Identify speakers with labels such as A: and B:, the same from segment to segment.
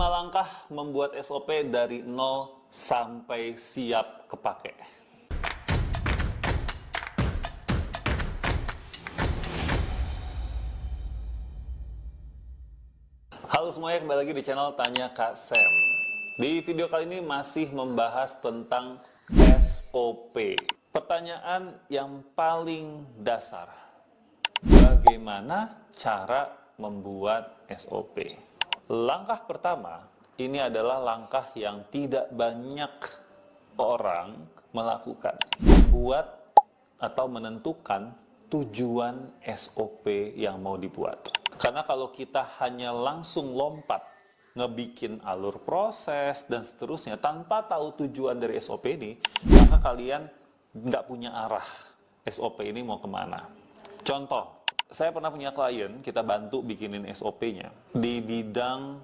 A: 5 langkah membuat SOP dari 0 sampai siap kepake. Halo semuanya, kembali lagi di channel Tanya Kak Sam. Di video kali ini masih membahas tentang SOP. Pertanyaan yang paling dasar. Bagaimana cara membuat SOP? Langkah pertama, ini adalah langkah yang tidak banyak orang melakukan. Membuat atau menentukan tujuan SOP yang mau dibuat. Karena kalau kita hanya langsung lompat, ngebikin alur proses dan seterusnya, tanpa tahu tujuan dari SOP ini, maka kalian nggak punya arah SOP ini mau kemana. Contoh, saya pernah punya klien, kita bantu bikinin SOP-nya di bidang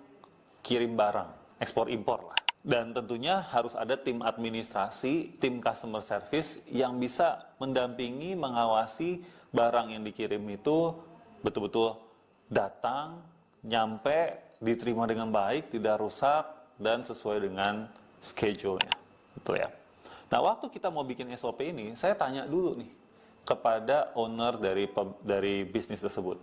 A: kirim barang, ekspor-impor lah. Dan tentunya harus ada tim administrasi, tim customer service yang bisa mendampingi, mengawasi barang yang dikirim itu betul-betul datang, nyampe, diterima dengan baik, tidak rusak, dan sesuai dengan schedule-nya. Betul ya? Nah, waktu kita mau bikin SOP ini, saya tanya dulu nih kepada owner dari bisnis tersebut.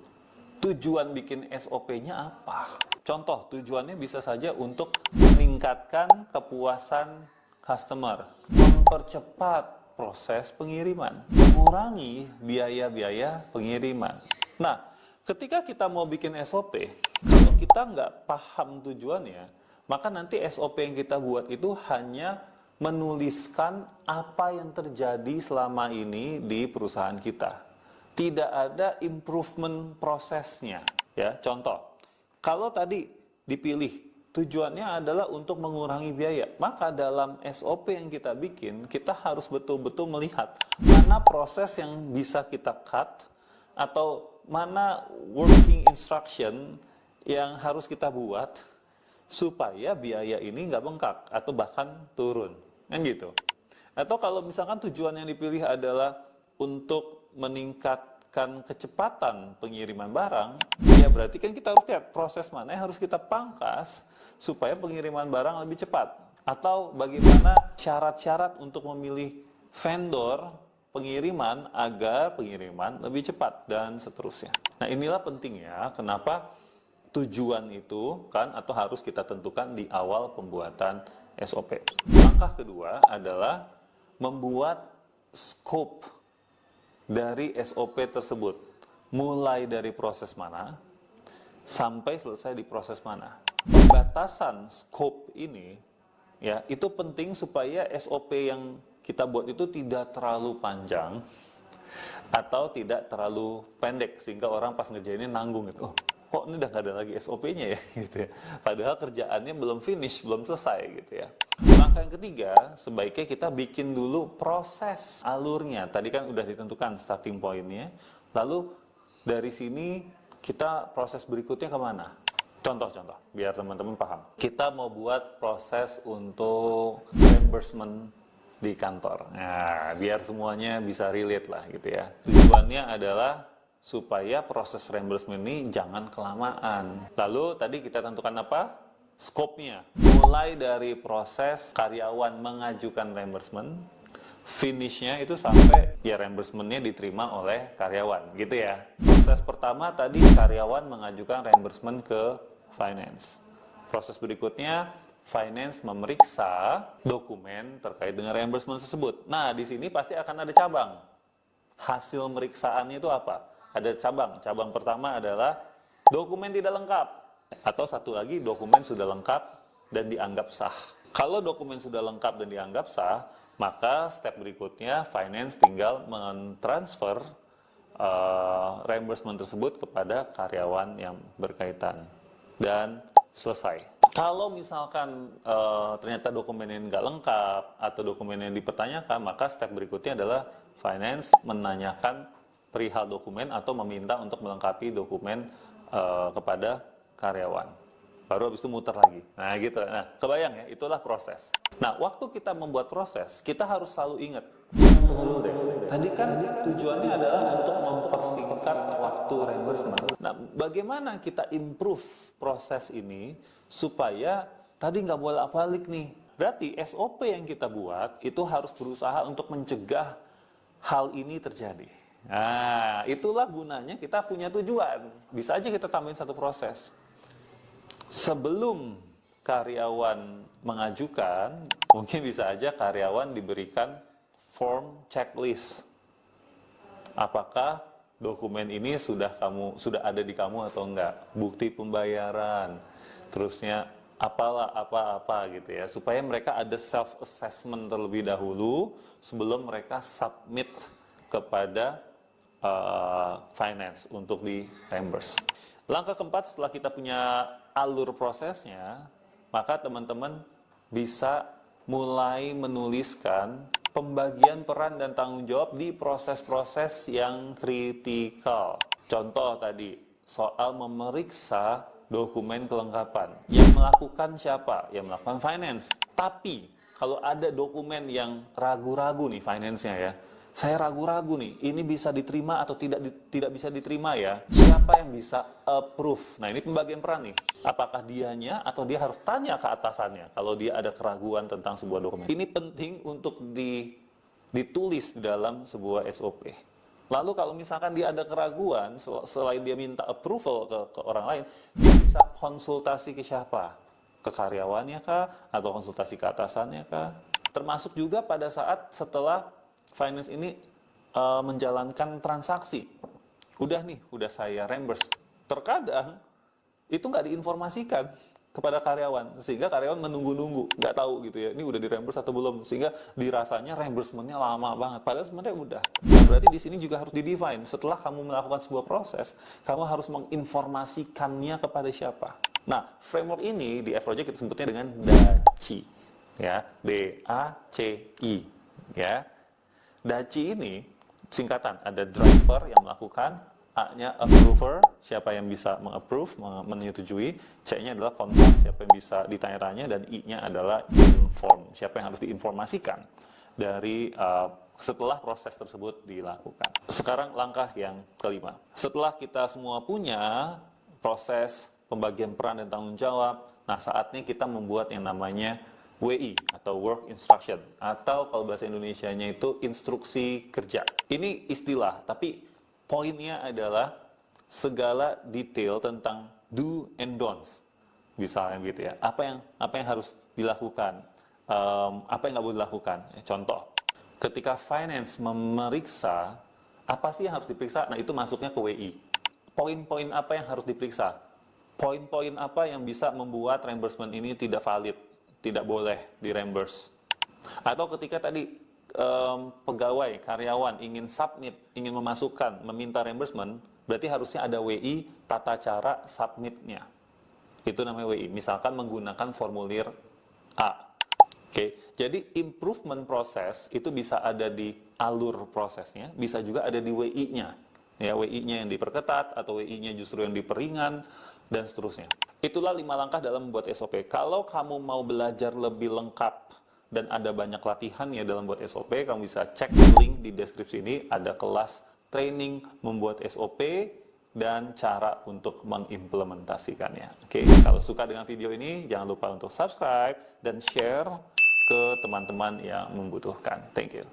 A: Tujuan bikin SOP-nya apa? Contoh, tujuannya bisa saja untuk meningkatkan kepuasan customer, mempercepat proses pengiriman, mengurangi biaya-biaya pengiriman. Nah, ketika kita mau bikin SOP, kalau kita nggak paham tujuannya, maka nanti SOP yang kita buat itu hanya menuliskan apa yang terjadi selama ini di perusahaan kita. Tidak ada improvement prosesnya. Ya, contoh, kalau tadi dipilih tujuannya adalah untuk mengurangi biaya, maka dalam SOP yang kita bikin, kita harus betul-betul melihat mana proses yang bisa kita cut atau mana working instruction yang harus kita buat supaya biaya ini nggak bengkak atau bahkan turun, kan gitu. Atau kalau misalkan tujuan yang dipilih adalah untuk meningkatkan kecepatan pengiriman barang, ya berarti kan kita harus lihat proses mana yang harus kita pangkas supaya pengiriman barang lebih cepat. Atau bagaimana syarat-syarat untuk memilih vendor pengiriman agar pengiriman lebih cepat dan seterusnya. Nah, inilah pentingnya kenapa tujuan itu kan atau harus kita tentukan di awal pembuatan SOP. Langkah kedua adalah membuat scope dari SOP tersebut. Mulai dari proses mana sampai selesai di proses mana. Pembatasan scope ini ya, itu penting supaya SOP yang kita buat itu tidak terlalu panjang atau tidak terlalu pendek sehingga orang pas ngerjainnya nanggung gitu. Oh, kok ini udah gak ada lagi SOP-nya ya gitu ya. Padahal kerjaannya belum finish, belum selesai gitu ya. Langkah yang ketiga, sebaiknya kita bikin dulu proses alurnya. Tadi kan udah ditentukan starting point-nya. Lalu dari sini kita proses berikutnya kemana? Contoh-contoh, biar teman-teman paham. Kita mau buat proses untuk reimbursement di kantor. Nah, biar semuanya bisa relate lah gitu ya. Tujuannya adalah supaya proses reimbursement ini jangan kelamaan. Lalu tadi kita tentukan apa? Scope-nya. Mulai dari proses karyawan mengajukan reimbursement, finish-nya itu sampai ya reimbursement-nya diterima oleh karyawan, gitu ya. Proses pertama tadi karyawan mengajukan reimbursement ke finance. Proses berikutnya finance memeriksa dokumen terkait dengan reimbursement tersebut. Nah, di sini pasti akan ada cabang. Hasil meriksaannya itu apa? Ada cabang. Cabang pertama adalah dokumen tidak lengkap. Atau satu lagi, dokumen sudah lengkap dan dianggap sah. Kalau dokumen sudah lengkap dan dianggap sah, maka step berikutnya finance tinggal mentransfer reimbursement tersebut kepada karyawan yang berkaitan. Dan selesai. Kalau misalkan ternyata dokumennya nggak lengkap atau dokumen yang dipertanyakan, maka step berikutnya adalah finance menanyakan perihal dokumen atau meminta untuk melengkapi dokumen kepada karyawan. Baru habis itu muter lagi. Nah gitu. Nah kebayang ya, itulah proses. Nah waktu kita membuat proses, kita harus selalu ingat tunggu dulu deh. Tadi kan tujuannya adalah untuk mempersingkat waktu reimbursement. Nah, bagaimana kita improve proses ini supaya tadi nggak bolak-balik nih. Berarti SOP yang kita buat itu harus berusaha untuk mencegah hal ini terjadi. Nah, itulah gunanya kita punya tujuan. Bisa aja kita tambahin satu proses. Sebelum karyawan mengajukan, mungkin bisa aja karyawan diberikan form checklist. Apakah dokumen ini sudah ada di kamu atau enggak? Bukti pembayaran, terusnya apa gitu ya, supaya mereka ada self assessment terlebih dahulu sebelum mereka submit kepada finance untuk di reimburse. Langkah keempat, setelah kita punya alur prosesnya, maka teman-teman bisa mulai menuliskan pembagian peran dan tanggung jawab di proses-proses yang kritikal. Contoh tadi, soal memeriksa dokumen kelengkapan. Yang melakukan siapa? Yang melakukan finance. Tapi, kalau ada dokumen yang ragu-ragu nih finance-nya ya, saya ragu-ragu nih, ini bisa diterima atau tidak bisa diterima ya. Siapa yang bisa approve? Nah, ini pembagian peran nih. Apakah dianya atau dia harus tanya ke atasannya kalau dia ada keraguan tentang sebuah dokumen. Ini penting untuk ditulis di dalam sebuah SOP. Lalu kalau misalkan dia ada keraguan, selain dia minta approval ke orang lain, dia bisa konsultasi ke siapa? Ke karyawannya kah? Atau konsultasi ke atasannya kah? Termasuk juga pada saat setelah finance ini menjalankan transaksi. Udah saya reimburse. Terkadang itu nggak diinformasikan kepada karyawan, sehingga karyawan menunggu-nunggu, nggak tahu gitu ya, ini udah di reimburse atau belum, sehingga dirasanya reimbursement-nya lama banget, padahal sebenarnya udah. Nah, berarti di sini juga harus di-define, setelah kamu melakukan sebuah proses, kamu harus menginformasikannya kepada siapa. Nah, framework ini di F-Project kita sebutnya dengan DACI, ya, D-A-C-I, ya. DACI ini singkatan, ada driver yang melakukan, A-nya approver, siapa yang bisa meng-approve, menyetujui, C-nya adalah consent, siapa yang bisa ditanya-tanya, dan I-nya adalah inform, siapa yang harus diinformasikan dari setelah proses tersebut dilakukan. Sekarang langkah yang kelima. Setelah kita semua punya proses pembagian peran dan tanggung jawab, nah saatnya kita membuat yang namanya WI atau Work Instruction, atau kalau bahasa Indonesianya itu instruksi kerja. Ini istilah, tapi poinnya adalah segala detail tentang do and don'ts, misalnya gitu ya. Apa yang harus dilakukan, apa yang nggak boleh dilakukan. Contoh, ketika finance memeriksa, apa sih yang harus diperiksa? Nah, itu masuknya ke WI. Poin-poin apa yang harus diperiksa? Poin-poin apa yang bisa membuat reimbursement ini tidak valid, tidak boleh di reimburse? Atau ketika tadi pegawai, karyawan ingin submit, ingin memasukkan, meminta reimbursement, berarti harusnya ada WI tata cara submitnya. Itu namanya WI. Misalkan menggunakan formulir A. Oke, jadi improvement proses itu bisa ada di alur prosesnya, bisa juga ada di WI-nya. Ya, WI-nya yang diperketat atau WI-nya justru yang diperingan dan seterusnya. Itulah 5 langkah dalam membuat SOP. Kalau kamu mau belajar lebih lengkap dan ada banyak latihan ya dalam buat SOP, kamu bisa cek link di deskripsi ini, ada kelas training membuat SOP dan cara untuk mengimplementasikannya. Oke, kalau suka dengan video ini, jangan lupa untuk subscribe dan share ke teman-teman yang membutuhkan. Thank you.